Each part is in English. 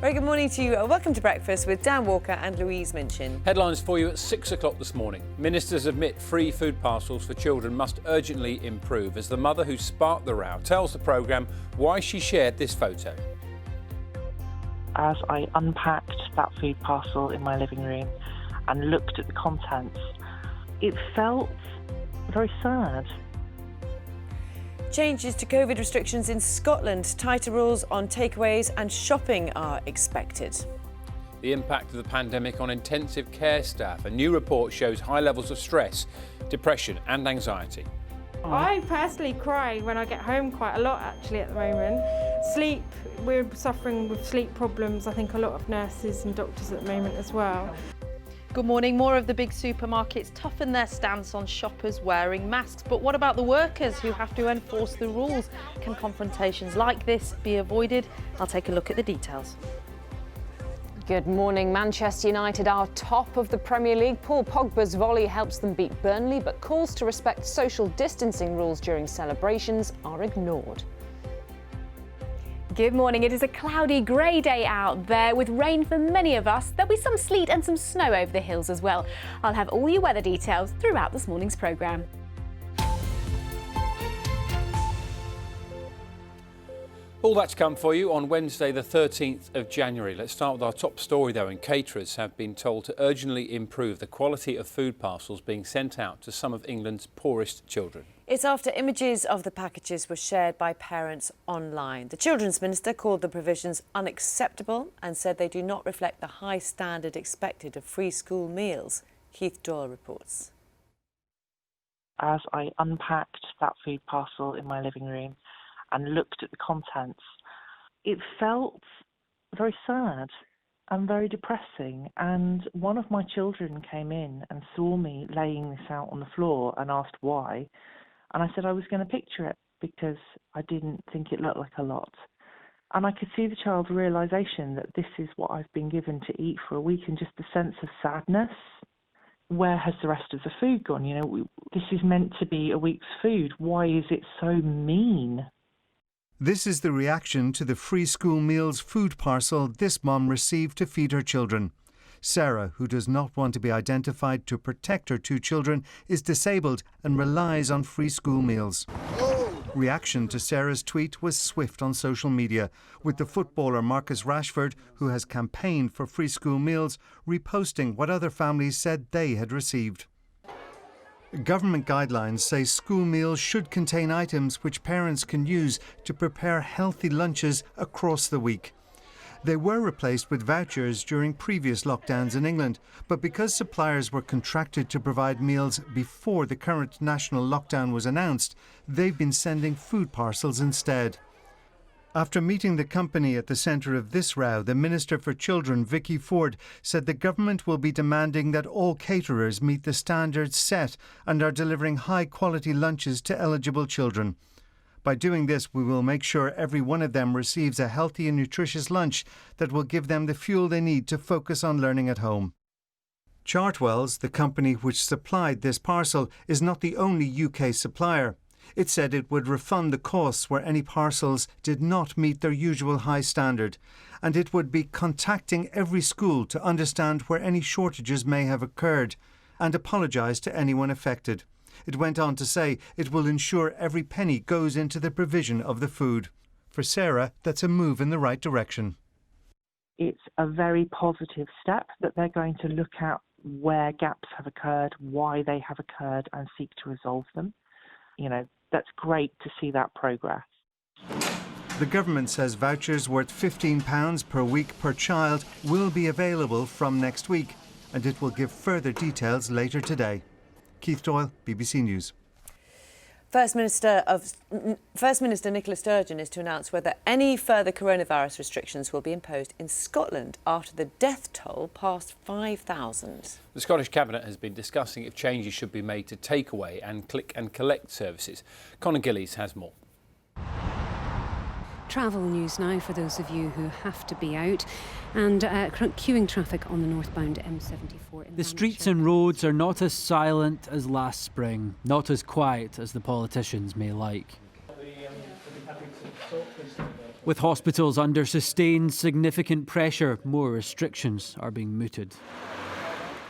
Very good morning to you. Welcome to Breakfast with Dan Walker and Louise Minchin. Headlines for you at 6 o'clock this morning. Ministers admit free food parcels for children must urgently improve as the mother who sparked the row tells the programme why she shared this photo. As I unpacked that food parcel in my living room and looked at the contents, it felt very sad. Changes to COVID restrictions in Scotland. Tighter rules on takeaways and shopping are expected. The impact of the pandemic on intensive care staff. A new report shows high levels of stress, depression and anxiety. I personally cry when I get home quite a lot actually at the moment. Sleep, we're suffering with sleep problems. I think a lot of nurses and doctors at the moment as well. Good morning. More of the big supermarkets toughen their stance on shoppers wearing masks. But what about the workers who have to enforce the rules? Can confrontations like this be avoided? I'll take a look at the details. Good morning. Manchester United are top of the Premier League. Paul Pogba's volley helps them beat Burnley, but calls to respect social distancing rules during celebrations are ignored. Good morning. It is a cloudy, grey day out there with rain for many of us. There'll be some sleet and some snow over the hills as well. I'll have all your weather details throughout this morning's programme. All that's come for you on Wednesday the 13th of January. Let's start with our top story though, and caterers have been told to urgently improve the quality of food parcels being sent out to some of England's poorest children. It's after images of the packages were shared by parents online. The Children's Minister called the provisions unacceptable and said they do not reflect the high standard expected of free school meals. Keith Doyle reports. As I unpacked that food parcel in my living room and looked at the contents, it felt very sad and very depressing. And one of my children came in and saw me laying this out on the floor and asked why. And I said I was going to picture it because I didn't think it looked like a lot. And I could see the child's realisation that this is what I've been given to eat for a week, and just a sense of sadness. Where has the rest of the food gone? You know, this is meant to be a week's food. Why is it so mean? This is the reaction to the free school meals food parcel this mum received to feed her children. Sarah, who does not want to be identified to protect her two children, is disabled and relies on free school meals. Reaction to Sarah's tweet was swift on social media, with the footballer Marcus Rashford, who has campaigned for free school meals, reposting what other families said they had received. Government guidelines say school meals should contain items which parents can use to prepare healthy lunches across the week. They were replaced with vouchers during previous lockdowns in England, but because suppliers were contracted to provide meals before the current national lockdown was announced, they've been sending food parcels instead. After meeting the company at the centre of this row, the Minister for Children, Vicky Ford, said the government will be demanding that all caterers meet the standards set and are delivering high-quality lunches to eligible children. By doing this, we will make sure every one of them receives a healthy and nutritious lunch that will give them the fuel they need to focus on learning at home. Chartwells, the company which supplied this parcel, is not the only UK supplier. It said it would refund the costs where any parcels did not meet their usual high standard, and it would be contacting every school to understand where any shortages may have occurred and apologise to anyone affected. It went on to say it will ensure every penny goes into the provision of the food. For Sarah, that's a move in the right direction. It's a very positive step that they're going to look at where gaps have occurred, why they have occurred, and seek to resolve them. You know, that's great to see that progress. The government says vouchers worth £15 per week per child will be available from next week, and it will give further details later today. Keith Doyle, BBC News. First Minister Nicola Sturgeon is to announce whether any further coronavirus restrictions will be imposed in Scotland after the death toll passed 5,000. The Scottish Cabinet has been discussing if changes should be made to takeaway and click and collect services. Conor Gillies has more. Travel news now for those of you who have to be out, and queuing traffic on the northbound M74. The streets and roads are not as silent as last spring, not as quiet as the politicians may like. With hospitals under sustained significant pressure, more restrictions are being mooted.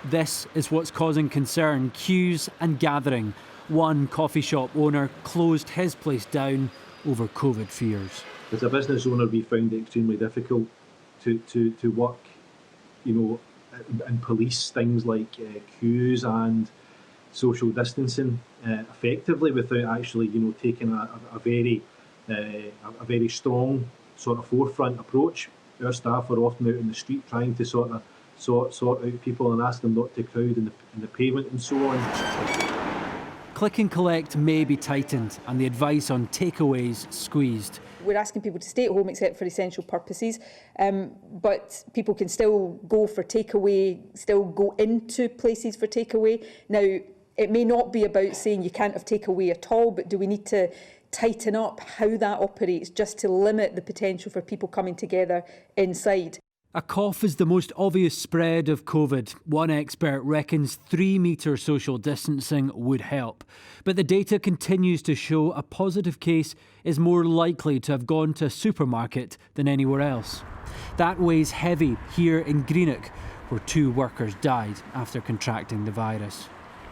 This is what's causing concern: queues and gathering. One coffee shop owner closed his place down over COVID fears. As a business owner, we found it extremely difficult to work, and police things like queues and social distancing effectively without actually, taking a very strong sort of forefront approach. Our staff are often out in the street trying to sort out people and ask them not to crowd in the pavement and so on. Click and collect may be tightened and the advice on takeaways squeezed. We're asking people to stay at home except for essential purposes, but people can still go for takeaway, still go into places for takeaway. Now, it may not be about saying you can't have takeaway at all, but do we need to tighten up how that operates just to limit the potential for people coming together inside? A cough is the most obvious spread of COVID. One expert reckons 3 metre social distancing would help. But the data continues to show a positive case is more likely to have gone to a supermarket than anywhere else. That weighs heavy here in Greenock, where 2 workers died after contracting the virus.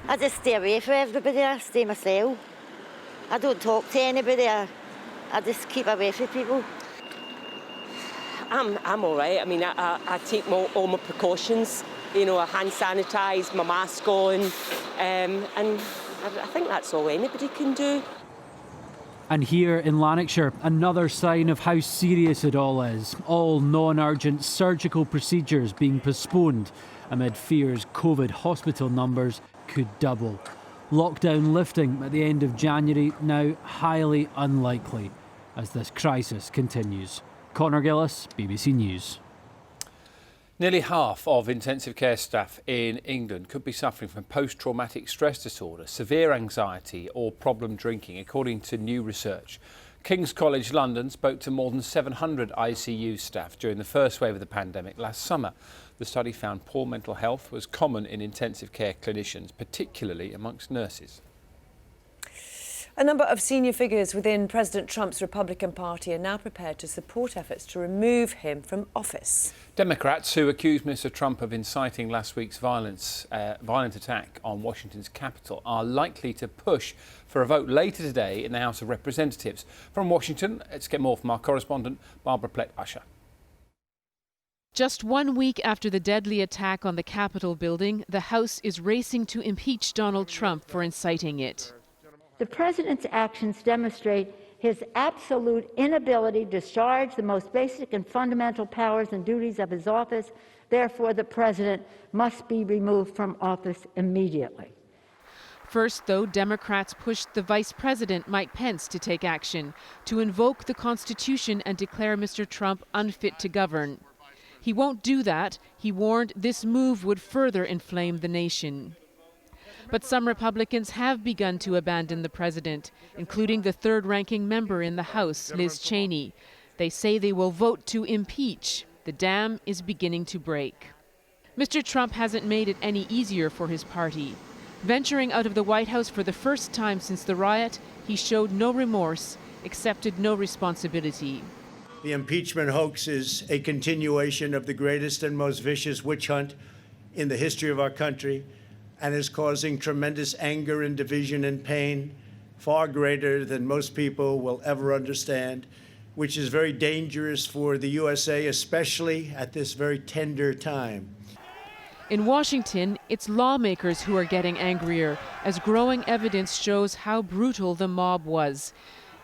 I just stay away from everybody, I stay myself. I don't talk to anybody, I just keep away from people. I'm all right. I mean, I take all my precautions. I hand sanitise, my mask on, and I think that's all anybody can do. And here in Lanarkshire, another sign of how serious it all is. All non-urgent surgical procedures being postponed amid fears COVID hospital numbers could double. Lockdown lifting at the end of January now highly unlikely as this crisis continues. Conor Gillis, BBC News. Nearly half of intensive care staff in England could be suffering from post-traumatic stress disorder, severe anxiety or problem drinking, according to new research. King's College London spoke to more than 700 ICU staff during the first wave of the pandemic last summer. The study found poor mental health was common in intensive care clinicians, particularly amongst nurses. A number of senior figures within President Trump's Republican Party are now prepared to support efforts to remove him from office. Democrats who accused Mr. Trump of inciting last week's violent attack on Washington's Capitol are likely to push for a vote later today in the House of Representatives. From Washington, let's get more from our correspondent, Barbara Plett-Usher. Just 1 week after the deadly attack on the Capitol building, the House is racing to impeach Donald Trump for inciting it. The president's actions demonstrate his absolute inability to discharge the most basic and fundamental powers and duties of his office. Therefore, the president must be removed from office immediately. First, though, Democrats pushed the Vice President, Mike Pence, to take action, to invoke the Constitution and declare Mr. Trump unfit to govern. He won't do that. He warned this move would further inflame the nation. But some Republicans have begun to abandon the president, including the third-ranking member in the House, Liz Cheney. They say they will vote to impeach. The dam is beginning to break. Mr. Trump hasn't made it any easier for his party. Venturing out of the White House for the first time since the riot, he showed no remorse, accepted no responsibility. The impeachment hoax is a continuation of the greatest and most vicious witch hunt in the history of our country, and is causing tremendous anger and division and pain, far greater than most people will ever understand, which is very dangerous for the USA, especially at this very tender time. In Washington, it's lawmakers who are getting angrier, as growing evidence shows how brutal the mob was.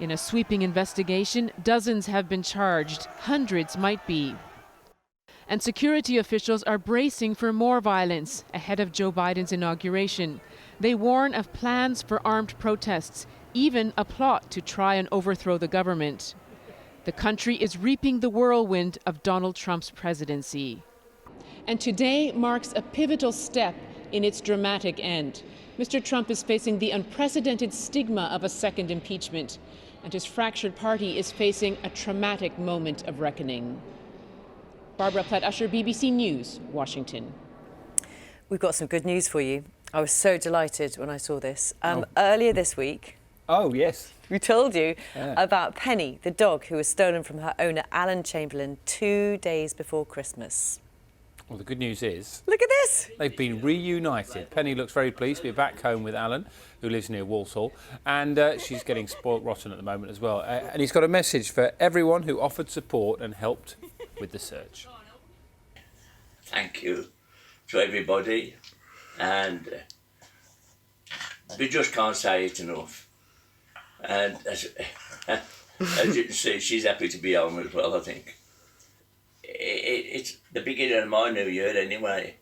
In a sweeping investigation, dozens have been charged, hundreds might be. And security officials are bracing for more violence ahead of Joe Biden's inauguration. They warn of plans for armed protests, even a plot to try and overthrow the government. The country is reaping the whirlwind of Donald Trump's presidency. And today marks a pivotal step in its dramatic end. Mr. Trump is facing the unprecedented stigma of a second impeachment, and his fractured party is facing a traumatic moment of reckoning. Barbara Plett-Usher, BBC News, Washington. We've got some good news for you. I was so delighted when I saw this. Earlier this week, Oh, yes. We told you Yeah. about Penny, the dog who was stolen from her owner, Alan Chamberlain, 2 days before Christmas. Well, the good news is... Look at this! They've been reunited. Penny looks very pleased to be back home with Alan, who lives near Walsall, and she's getting spoilt rotten at the moment as well. And he's got a message for everyone who offered support and helped with the search. Thank you to everybody, and we just can't say it enough. And as you can see, she's happy to be home as well, I think. It's the beginning of my new year anyway.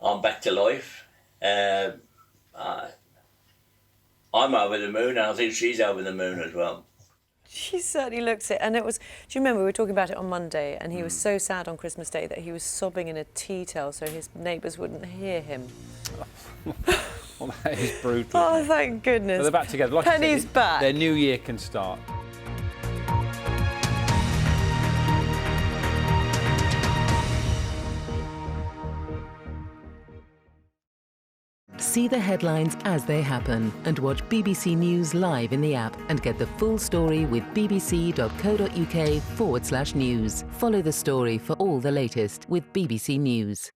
I'm back to life. I'm over the moon, and I think she's over the moon as well. She certainly looks it. And it was, do you remember, we were talking about it on Monday, and he was so sad on Christmas Day that he was sobbing in a tea towel so his neighbours wouldn't hear him. Well, that is brutal. Oh, thank goodness. But they're back together. Like I Penny's said, back. Their new year can start. See the headlines as they happen and watch BBC News live in the app and get the full story with bbc.co.uk/news. Follow the story for all the latest with BBC News.